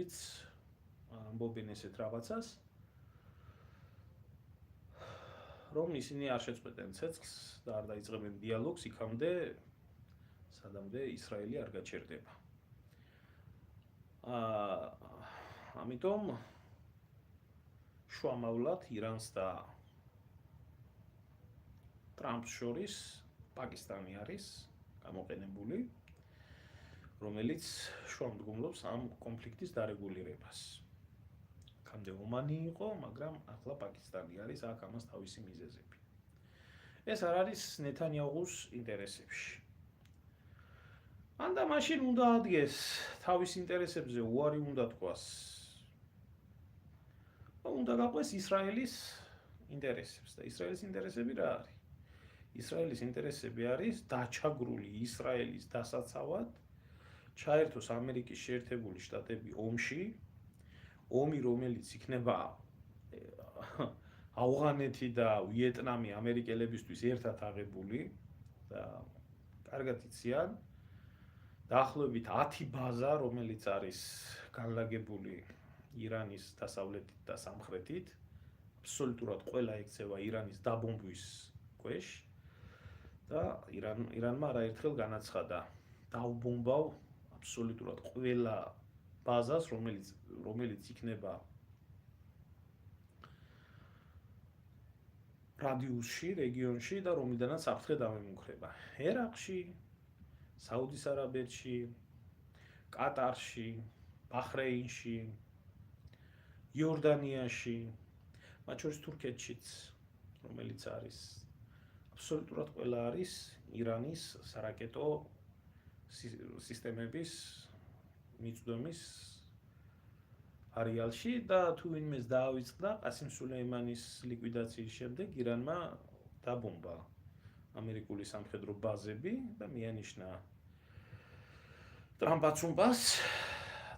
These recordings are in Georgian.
იც ამბობენ ესეთ რაღაცას, რომ ისინი არ შეწყვეტენ ცეცხლს და არ დაიწყებენ დიალოგს იქამდე, სადამდე ისრაელი არ გაჩერდება. ამიტომ შუამავლად ირანს და ტრამპს შორის პაკისტანი არის გამოყენებული, რომელიც შუამდგომლობს ამ კონფლიქტის დარეგულირებას. აქამდე ომანი იყო, მაგრამ ახლა პაკისტანი არის, აქ ამას თავისი მიზეზები. ეს არ არის ნეთანიაჰუს ინტერესებში. ან და მაშინ უნდა ადგეს თავის ინტერესებზე უარი უნდა თქვას. უნდა გაყვეს ისრაელის ინტერესებს და ისრაელის ინტერესები რა არის? ისრაელის ინტერესები არის დაჩაგრული ისრაელის დასაცავად ჩაერთოს ამერიკის შეერთებული შტატები ომში, ომი რომელიც იქნება ავღანეთი და ვიეტნამი ამერიკელებისთვის ერთად აღებული და კარგად იციან დაახლოებით 10 ბაზა, რომელიც არის განლაგებული ირანის დასავლეთით და სამხრეთით, აბსოლუტურად ყველა ექცევა ირანის დაბომბვის ქვეშ და ირანმა არაერთხელ განაცხადა, დავბომბავ აბსოლუტურად ყველა ბაზას, რომელიც იქნება რადიუსში, რეგიონში და რომლიდანაც საფრთხე დამემუქრება. ერაყში, საუდის არაბეთში, კატარში, ბაჰრეინში, იორდანიაში, მათ შორის თურქეთშიც, რომელიც არის აბსოლუტურად ყველა არის ირანის სარაკეტო სისტემების მიწვდომის არეალში და თუ ვინმეს დაავიწყდა ყასიმ სულეიმანის ლიკვიდაციის შემდეგ ირანმა დაბომბა ამერიკული სამხედრო ბაზები და მიანიშნა ტრამპაცუმბას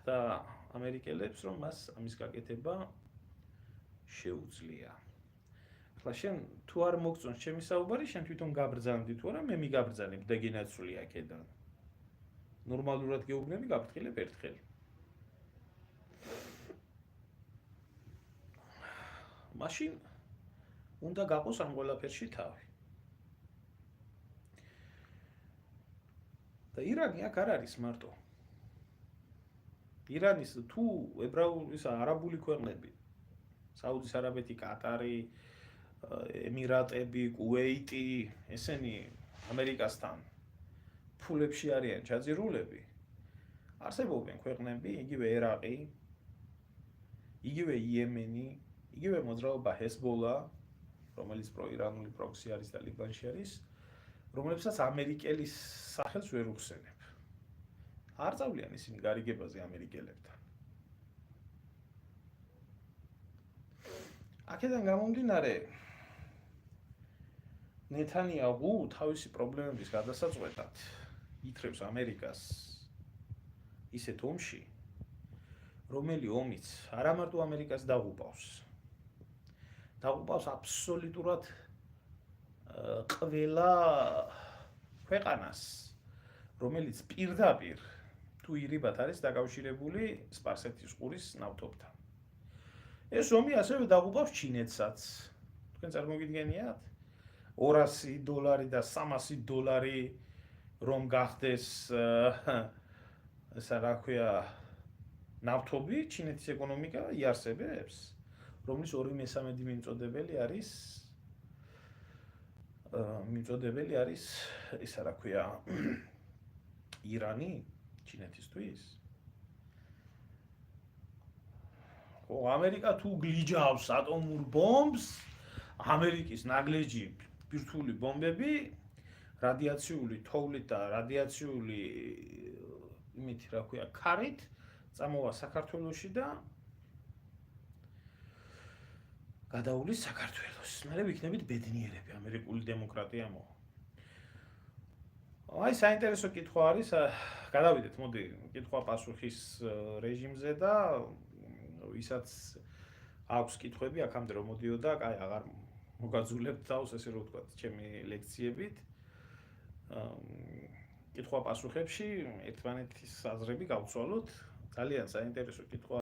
და ამერიკელებს, რომ მას ამის გაკეთება შეუძლია. ახლა შენ თუ არ მოგწონს ჩემი საუბარი, შენ თვითონ გაბრძანდი თუ არა, მე მიგაბრძანებ და გინაცვლი აქედან. ნორმალურად გეუბნები, გაფრთხილებ ერთხელ. მაშინ უნდა გაყოს ამ ყველაფერში თავი. და ირანი აქ არ არის მარტო. ირანის თუ არაბული ქვეყნები, საუდის არაბეთი, კატარი, ემირატები, კუვეიტი, ესენი ამერიკასთან ფულებში არიან ჩაძირულები, არსებობენ ქვეყნები, იგივე ერაყი, იგივე იემენი, იგივე მოძრაობა ჰეზბოლა, რომელიც პროირანული პროქსი არის და ლიბანში არის, რომლებსაც ამერიკელის სახელს ვერ უხსენებ. არ წავლიან ისინი გარიგებაზე ამერიკელებთან. აქედან გამომდინარე, ნეთანიაჰუ თავისი პრობლემების გადასაწყვეტად ითრევს ამერიკას ისეთ ომში, რომელი ომიც არა მარტო ამერიკას დაღუპავს. დაღუპავს აბსოლუტურად ყველა ქვეყანას, რომელიც პირდაპირ თუ ირიბად არის დაკავშირებული სპარსეთის ყურის ნავთობთან. ეს ომი ასევე დაღუპავს ჩინეთსაც. თქვენ წარმოგიდგენიათ? $200 და $300 რომ გახდეს ესა რა ქვია ნავთობი, ჩინეთის ეკონომიკა იარსებებს, რომლის 2/3 მიმწოდებელი არის ესა რა ქვია ირანი ჩინეთისთვის. ამერიკა თუ გლიჯავს ატომურ ბომბს, ამერიკის ნაგლეჯი ბირთვული ბომბები, რადიაციული თოვლით და რადიაციული იმით რა ქვია ქარით წამოვა საქართველოში და გადაულის საქართველოს. მერე ვიქნებით ბედნიერები, ამერიკული დემოკრატია მოვა. აი საინტერესო კითხვა არის, გადავიდეთ, მოდი, კითხვა-პასუხის რეჟიმზე და ვისაც აქვს კითხვები, აქამდე რომ მოდიოდა, აი აღარ მოგაძულებთ თავს, ესე რომ ვთქვათ, ჩემი ლექციებით. კითხვა-პასუხებში ერთმანეთის აზრები გავცვალოთ, ძალიან საინტერესო კითხვა